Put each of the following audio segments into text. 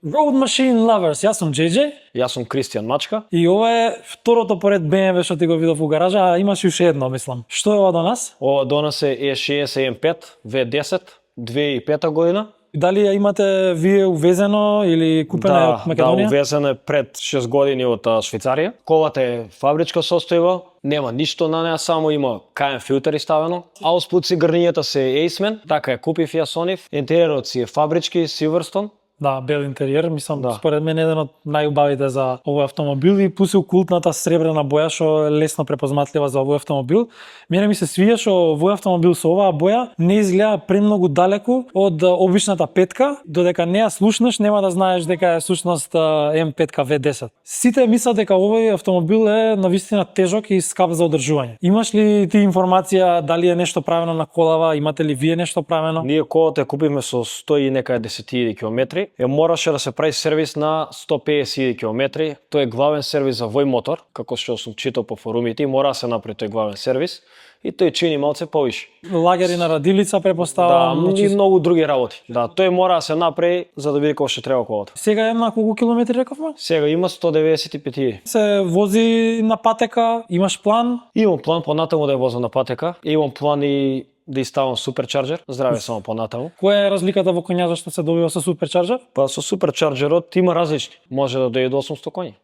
Road Machine Lovers, јас сум JJ. Јас сум Кристијан Мачка. И ова е второто поред BMW што ти го видов у гаража, а имаш уште едно, мислам. Што е ова до нас? Ова до нас е E60 M5 V10, 2005 година. Дали ја имате вие увезено или купена од Македонија? Да, увезено е пред 6 години од Швајцарија. Колата е фабричка состојба, нема ништо на неа, само има KM филтери ставено. Ауспут грнијата се Aceman, така ја купив ја со нив. Интериерот си е фабрички Silverstone. Да, бел интериер, мислам, според мен еден од најубавите за овој автомобил и пусил култната сребрена боја што е лесно препознатлива за овој автомобил. Мене ми се свија што овој автомобил со оваа боја не изгледа премногу далеку од обичната петка, додека не ја слушнеш нема да знаеш дека е всушност M5 V10. Сите мислат дека овој автомобил е навистина тежок и скап за одржување. Имаш ли ти информација дали е нешто правено на колава, имате ли вие нешто правено? Ние колата ја купивме со 100 и некаде 10.000 километри. Мораше да се прави сервис на 150.000 километри. Тој е главен сервис за вој мотор, како што сум читал по форумите, и мора да се направи тој главен сервис. И тој чини малце повише. Лагери на радилица препоставам. Да, и многу други работи. Да, тој мора да се направи за да биде како што треба колата. Сега е на колку километри рековме? Сега има 195.000. Се вози на патека, имаш план? Имам план понатаму да ја возам на патека. Имам план и да ставам суперчарџер, здраве само понатаму. Која е разликата во коња што се добива со суперчарџер? Па со суперчарџерот има различни. Може да дојде до 800 коњи.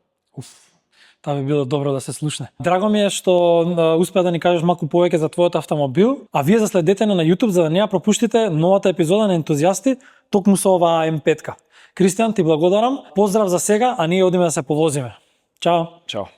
Таа би било добро да се слушне. Драго ми е што успеа да ни кажеш малку повеќе за твојот автомобил, а вие заследете на YouTube за да не ја пропуштите новата епизода на Ентузијасти токму со оваа M5-ка. Кристијан, ти благодарам. Поздрав за сега, а ние одиме да се повозиме. Чао. Чао.